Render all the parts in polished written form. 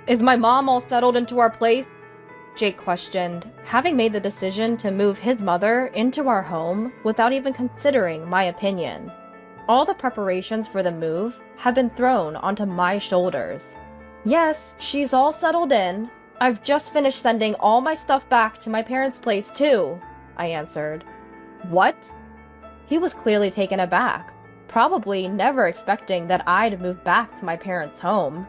Is my mom all settled into our place? Jake questioned, having made the decision to move his mother into our home without even considering my opinion. All the preparations for the move had been thrown onto my shoulders. Yes, she's all settled in. I've just finished sending all my stuff back to my parents' place too, I answered. What? He was clearly taken aback, probably never expecting that I'd move back to my parents' home.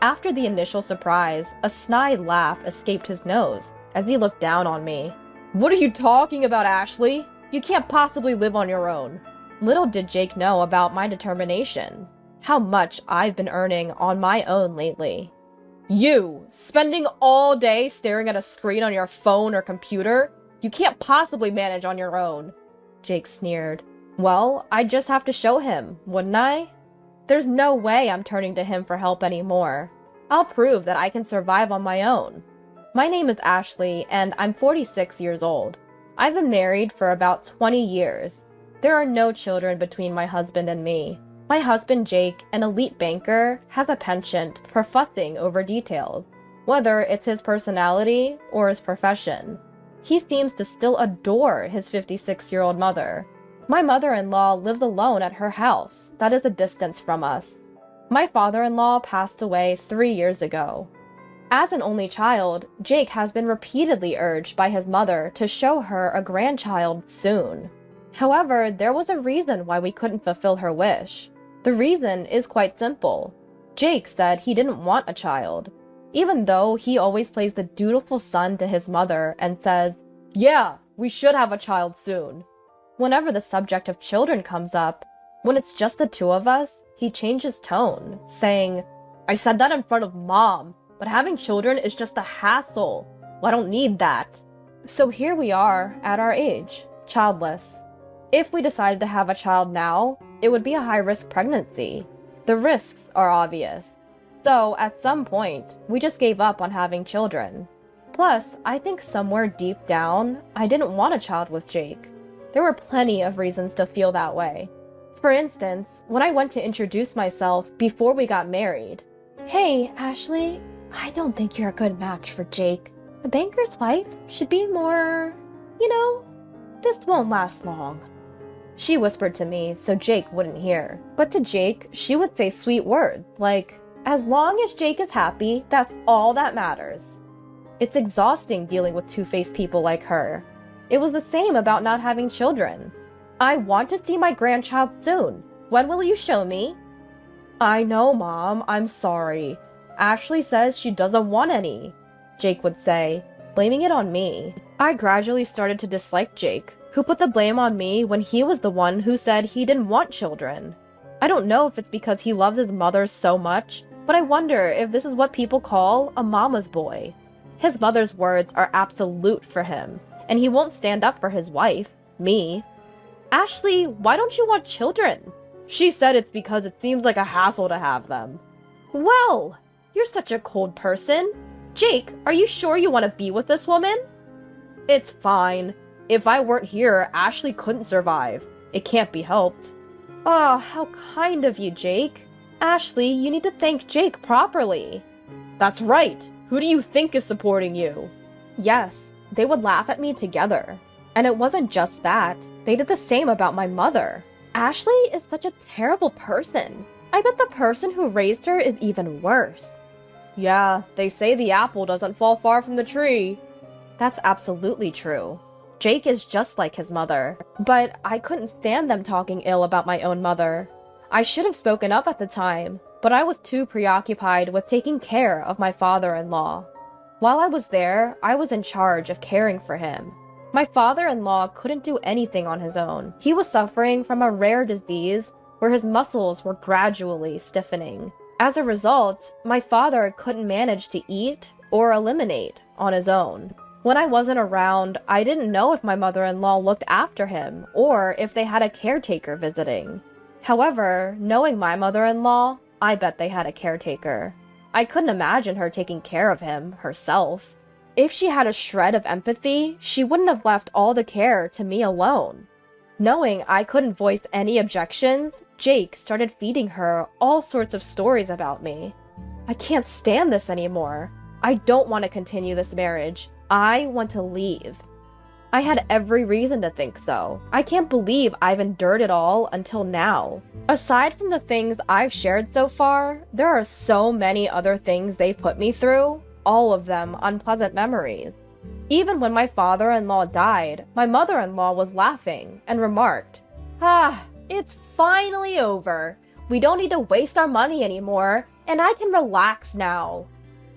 After the initial surprise, a snide laugh escaped his nose as he looked down on me. What are you talking about, Ashley? You can't possibly live on your own. Little did Jake know about my determination, how much I've been earning on my own lately. You, spending all day staring at a screen on your phone or computer? You can't possibly manage on your own, Jake sneered. Well, I'd just have to show him, wouldn't I? There's no way I'm turning to him for help anymore. I'll prove that I can survive on my own. My name is Ashley, and I'm 46 years old. I've been married for about 20 years. There are no children between my husband and me. My husband, Jake, an elite banker, has a penchant for fussing over details, whether it's his personality or his profession. He seems to still adore his 56-year-old mother. My mother-in-law lives alone at her house that is a distance from us. My father-in-law passed away 3 years ago. As an only child, Jake has been repeatedly urged by his mother to show her a grandchild soon. However, there was a reason why we couldn't fulfill her wish. The reason is quite simple. Jake said he didn't want a child, even though he always plays the dutiful son to his mother and says, "Yeah, we should have a child soon." Whenever the subject of children comes up, when it's just the two of us, he changes tone, saying, "I said that in front of Mom, but having children is just a hassle. Well, I don't need that." So here we are at our age, childless. If we decided to have a child now, it would be a high-risk pregnancy. The risks are obvious. So, at some point, we just gave up on having children. Plus, I think somewhere deep down, I didn't want a child with Jake. There were plenty of reasons to feel that way. For instance, when I went to introduce myself before we got married. "Hey, Ashley, I don't think you're a good match for Jake. A banker's wife should be more, this won't last long." She whispered to me so Jake wouldn't hear. But to Jake, she would say sweet words like, "As long as Jake is happy, that's all that matters." It's exhausting dealing with two-faced people like her. It was the same about not having children. "I want to see my grandchild soon. When will you show me?" "I know, Mom, I'm sorry. Ashley says she doesn't want any," Jake would say, blaming it on me. I gradually started to dislike Jake, who put the blame on me when he was the one who said he didn't want children. I don't know if it's because he loves his mother so much, but I wonder if this is what people call a mama's boy. His mother's words are absolute for him, and he won't stand up for his wife, me. "Ashley, why don't you want children?" She said it's because it seems like a hassle to have them. Well, you're such a cold person. Jake, are you sure you want to be with this woman? It's fine. If I weren't here, Ashley couldn't survive. It can't be helped. Oh, how kind of you, Jake. Ashley, you need to thank Jake properly. That's right. Who do you think is supporting you? Yes, they would laugh at me together. And it wasn't just that. They did the same about my mother. Ashley is such a terrible person. I bet the person who raised her is even worse. Yeah, they say the apple doesn't fall far from the tree. That's absolutely true. Jake is just like his mother. But I couldn't stand them talking ill about my own mother. I should have spoken up at the time, but I was too preoccupied with taking care of my father-in-law. While I was there, I was in charge of caring for him. My father-in-law couldn't do anything on his own. He was suffering from a rare disease where his muscles were gradually stiffening. As a result, my father couldn't manage to eat or eliminate on his own. When I wasn't around, I didn't know if my mother-in-law looked after him or if they had a caretaker visiting. However, knowing my mother-in-law, I bet they had a caretaker. I couldn't imagine her taking care of him herself. If she had a shred of empathy, she wouldn't have left all the care to me alone. Knowing I couldn't voice any objections, Jake started feeding her all sorts of stories about me. I can't stand this anymore. I don't want to continue this marriage. I want to leave. I had every reason to think so. I can't believe I've endured it all until now. Aside from the things I've shared so far, there are so many other things they've put me through, all of them unpleasant memories. Even when my father-in-law died, my mother-in-law was laughing and remarked, it's finally over. We don't need to waste our money anymore, and I can relax now.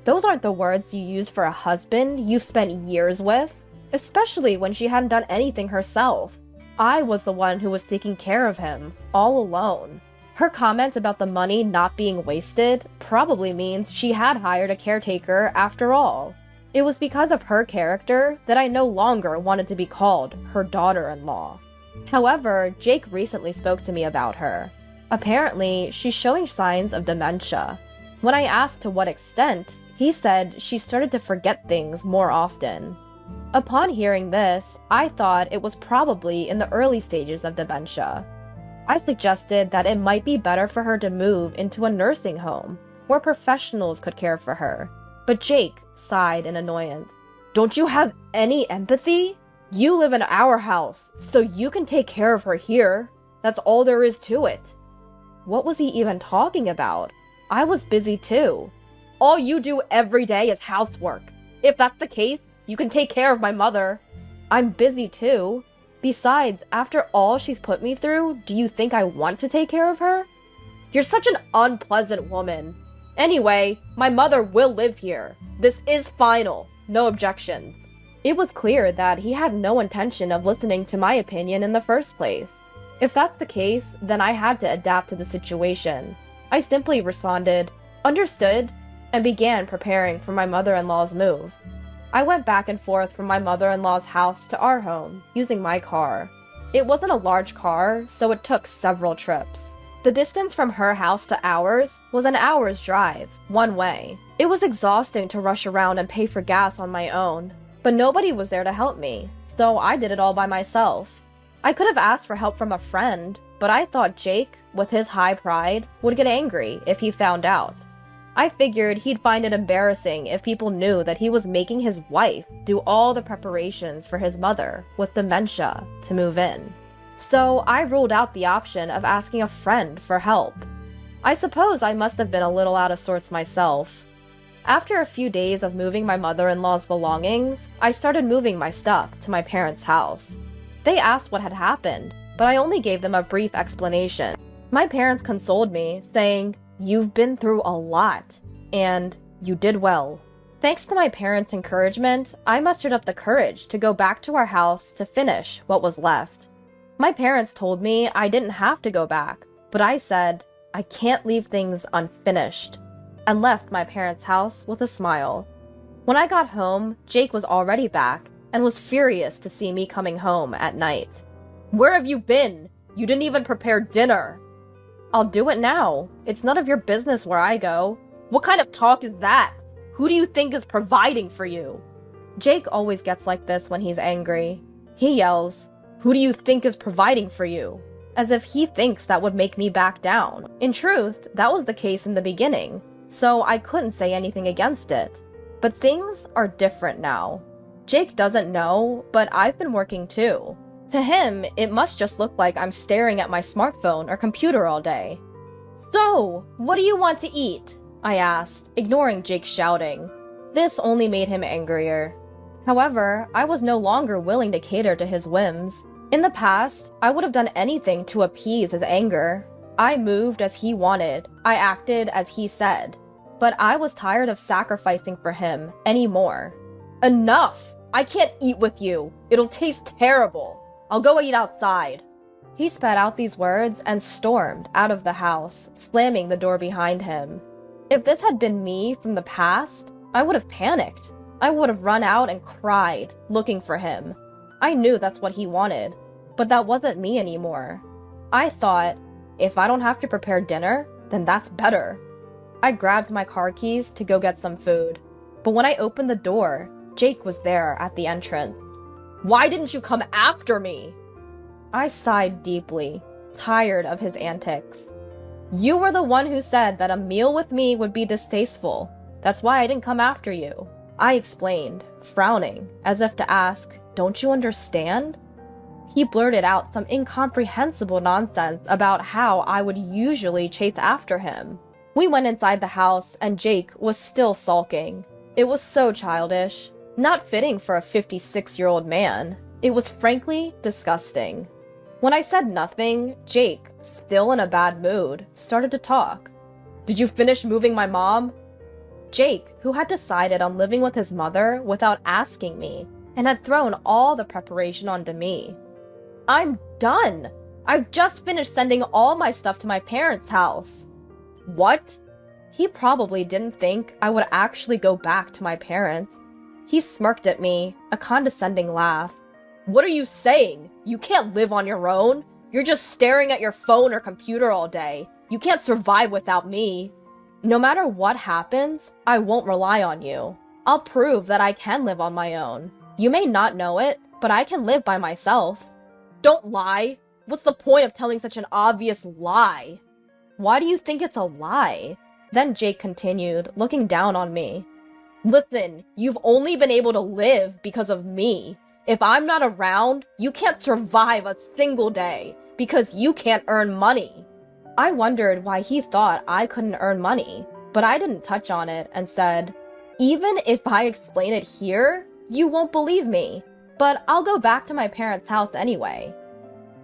Those aren't the words you use for a husband you've spent years with, especially when she hadn't done anything herself. I was the one who was taking care of him, all alone. Her comment about the money not being wasted probably means she had hired a caretaker after all. It was because of her character that I no longer wanted to be called her daughter-in-law. However, Jake recently spoke to me about her. Apparently, she's showing signs of dementia. When I asked to what extent, he said she started to forget things more often. Upon hearing this, I thought it was probably in the early stages of dementia. I suggested that it might be better for her to move into a nursing home, where professionals could care for her. But Jake sighed in annoyance. Don't you have any empathy? You live in our house, so you can take care of her here. That's all there is to it. What was he even talking about? I was busy too. All you do every day is housework. If that's the case, you can take care of my mother. I'm busy too. Besides, after all she's put me through, do you think I want to take care of her? You're such an unpleasant woman. Anyway, my mother will live here. This is final. No objections. It was clear that he had no intention of listening to my opinion in the first place. If that's the case, then I had to adapt to the situation. I simply responded, "Understood," and began preparing for my mother-in-law's move. I went back and forth from my mother-in-law's house to our home, using my car. It wasn't a large car, so it took several trips. The distance from her house to ours was an hour's drive, one way. It was exhausting to rush around and pay for gas on my own, but nobody was there to help me, so I did it all by myself. I could have asked for help from a friend, but I thought Jake, with his high pride, would get angry if he found out. I figured he'd find it embarrassing if people knew that he was making his wife do all the preparations for his mother, with dementia, to move in. So I ruled out the option of asking a friend for help. I suppose I must have been a little out of sorts myself. After a few days of moving my mother-in-law's belongings, I started moving my stuff to my parents' house. They asked what had happened, but I only gave them a brief explanation. My parents consoled me, saying, "You've been through a lot, and you did well." Thanks to my parents' encouragement, I mustered up the courage to go back to our house to finish what was left. My parents told me I didn't have to go back, but I said, I can't leave things unfinished, and left my parents' house with a smile. When I got home, Jake was already back and was furious to see me coming home at night. "Where have you been? You didn't even prepare dinner." "I'll do it now. It's none of your business where I go." "What kind of talk is that? Who do you think is providing for you?" Jake always gets like this when he's angry. He yells, "Who do you think is providing for you?" As if he thinks that would make me back down. In truth, that was the case in the beginning, so I couldn't say anything against it. But things are different now. Jake doesn't know, but I've been working too. To him, it must just look like I'm staring at my smartphone or computer all day. "So, what do you want to eat?" I asked, ignoring Jake's shouting. This only made him angrier. However, I was no longer willing to cater to his whims. In the past, I would have done anything to appease his anger. I moved as he wanted. I acted as he said. But I was tired of sacrificing for him anymore. "Enough! I can't eat with you. It'll taste terrible. I'll go eat outside." He spat out these words and stormed out of the house, slamming the door behind him. If this had been me from the past, I would have panicked. I would have run out and cried, looking for him. I knew that's what he wanted, but that wasn't me anymore. I thought, if I don't have to prepare dinner, then that's better. I grabbed my car keys to go get some food, but when I opened the door, Jake was there at the entrance. "Why didn't you come after me?" I sighed deeply, tired of his antics. You were the one who said that a meal with me would be distasteful. That's why I didn't come after you. I explained, frowning, as if to ask, don't you understand? He blurted out some incomprehensible nonsense about how I would usually chase after him. We went inside the house and Jake was still sulking. It was so childish, not fitting for a 56-year-old man. It was frankly disgusting. When I said nothing, Jake, still in a bad mood, started to talk. Did you finish moving my mom? Jake, who had decided on living with his mother without asking me, and had thrown all the preparation onto me. I'm done! I've just finished sending all my stuff to my parents' house. What? He probably didn't think I would actually go back to my parents. He smirked at me, a condescending laugh. What are you saying? You can't live on your own. You're just staring at your phone or computer all day. You can't survive without me. No matter what happens, I won't rely on you. I'll prove that I can live on my own. You may not know it, but I can live by myself. Don't lie. What's the point of telling such an obvious lie? Why do you think it's a lie? Then Jake continued, looking down on me. Listen, you've only been able to live because of me. If I'm not around, you can't survive a single day because you can't earn money. I wondered why he thought I couldn't earn money, but I didn't touch on it and said, even if I explain it here, you won't believe me, but I'll go back to my parents' house anyway.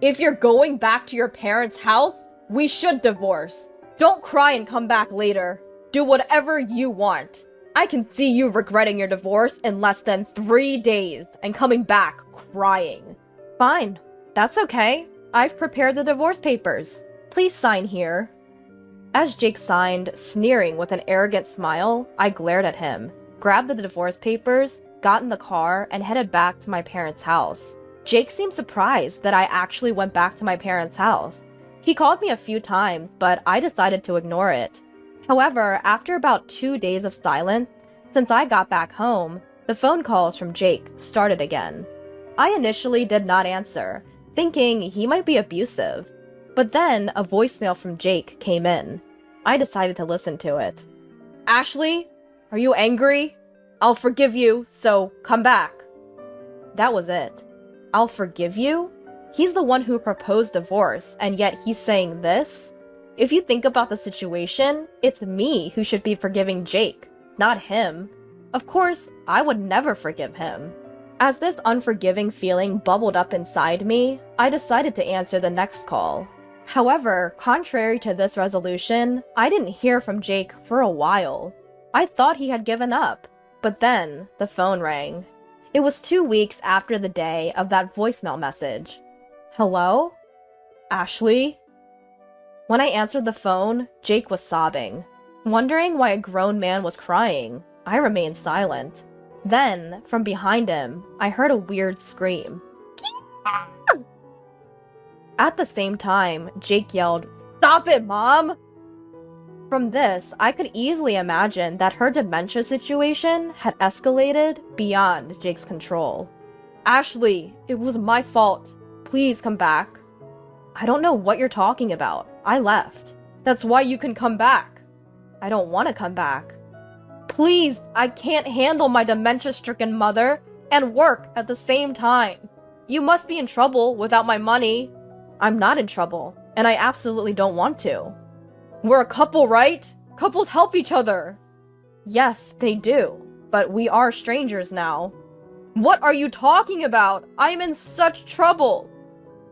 If you're going back to your parents' house, we should divorce. Don't cry and come back later. Do whatever you want. I can see you regretting your divorce in less than 3 days and coming back crying. Fine, that's okay. I've prepared the divorce papers. Please sign here. As Jake signed, sneering with an arrogant smile, I glared at him, grabbed the divorce papers, got in the car, and headed back to my parents' house. Jake seemed surprised that I actually went back to my parents' house. He called me a few times, but I decided to ignore it. However, after about 2 days of silence, since I got back home, the phone calls from Jake started again. I initially did not answer, thinking he might be abusive. But then a voicemail from Jake came in. I decided to listen to it. Ashley, are you angry? I'll forgive you, so come back. That was it. I'll forgive you? He's the one who proposed divorce, and yet he's saying this? If you think about the situation, it's me who should be forgiving Jake, not him. Of course, I would never forgive him. As this unforgiving feeling bubbled up inside me, I decided to answer the next call. However, contrary to this resolution, I didn't hear from Jake for a while. I thought he had given up, but then the phone rang. It was 2 weeks after the day of that voicemail message. Hello? Ashley? When I answered the phone, Jake was sobbing. Wondering why a grown man was crying, I remained silent. Then, from behind him, I heard a weird scream. At the same time, Jake yelled, "Stop it, Mom!" From this, I could easily imagine that her dementia situation had escalated beyond Jake's control. Ashley, it was my fault. Please come back. I don't know what you're talking about. I left. That's why you can come back. I don't want to come back. Please, I can't handle my dementia-stricken mother and work at the same time. You must be in trouble without my money. I'm not in trouble, and I absolutely don't want to. We're a couple, right? Couples help each other. Yes, they do, but we are strangers now. What are you talking about? I'm in such trouble.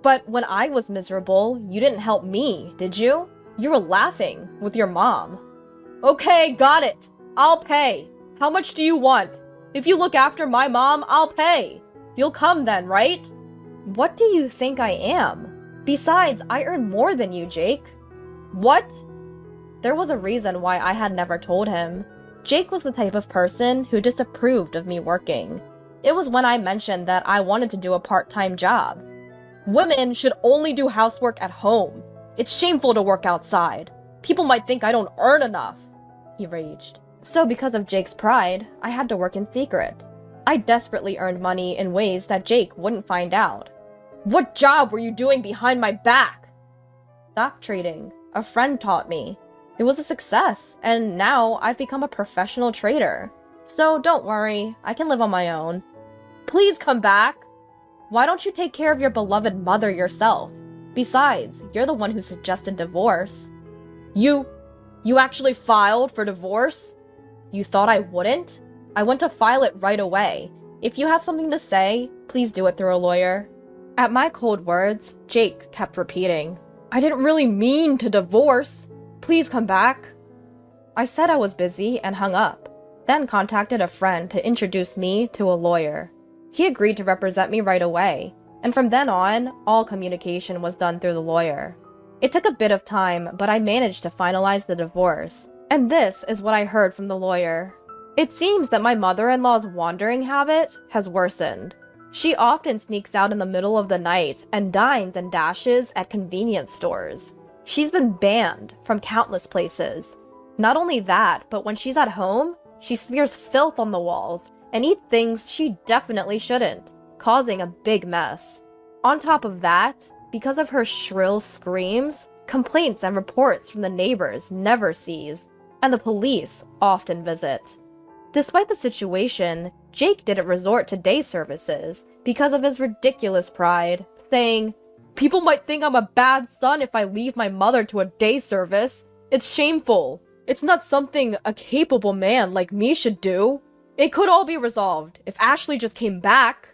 But when I was miserable, you didn't help me, did you? You were laughing with your mom. Okay, got it. I'll pay. How much do you want? If you look after my mom, I'll pay. You'll come then, right? What do you think I am? Besides, I earn more than you, Jake. What? There was a reason why I had never told him. Jake was the type of person who disapproved of me working. It was when I mentioned that I wanted to do a part-time job. Women should only do housework at home. It's shameful to work outside. People might think I don't earn enough, he raged. So because of Jake's pride, I had to work in secret. I desperately earned money in ways that Jake wouldn't find out. What job were you doing behind my back? Stock trading. A friend taught me. It was a success, and now I've become a professional trader. So don't worry, I can live on my own. Please come back! Why don't you take care of your beloved mother yourself? Besides, you're the one who suggested divorce. You actually filed for divorce? You thought I wouldn't? I went to file it right away. If you have something to say, please do it through a lawyer. At my cold words, Jake kept repeating, I didn't really mean to divorce. Please come back. I said I was busy and hung up, then contacted a friend to introduce me to a lawyer. He agreed to represent me right away, and from then on, all communication was done through the lawyer. It took a bit of time, but I managed to finalize the divorce. And this is what I heard from the lawyer. It seems that my mother-in-law's wandering habit has worsened. She often sneaks out in the middle of the night and dines and dashes at convenience stores. She's been banned from countless places. Not only that, but when she's at home, she smears filth on the walls and eats things she definitely shouldn't, causing a big mess. On top of that, because of her shrill screams, complaints and reports from the neighbors never cease, and the police often visit. Despite the situation, Jake didn't resort to day services because of his ridiculous pride, saying, "People might think I'm a bad son if I leave my mother to a day service. It's shameful. It's not something a capable man like me should do. It could all be resolved if Ashley just came back."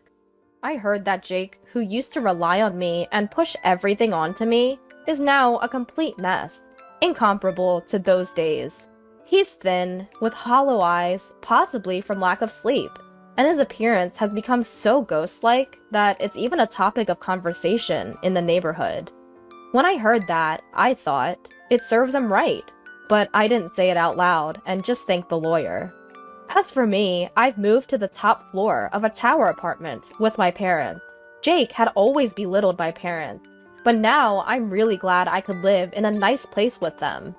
I heard that Jake, who used to rely on me and push everything onto me, is now a complete mess, incomparable to those days. He's thin, with hollow eyes, possibly from lack of sleep, and his appearance has become so ghost-like that it's even a topic of conversation in the neighborhood. When I heard that, I thought, it serves him right, but I didn't say it out loud and just thanked the lawyer. As for me, I've moved to the top floor of a tower apartment with my parents. Jake had always belittled my parents, but now I'm really glad I could live in a nice place with them.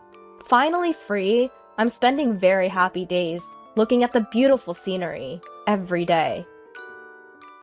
Finally free, I'm spending very happy days looking at the beautiful scenery every day.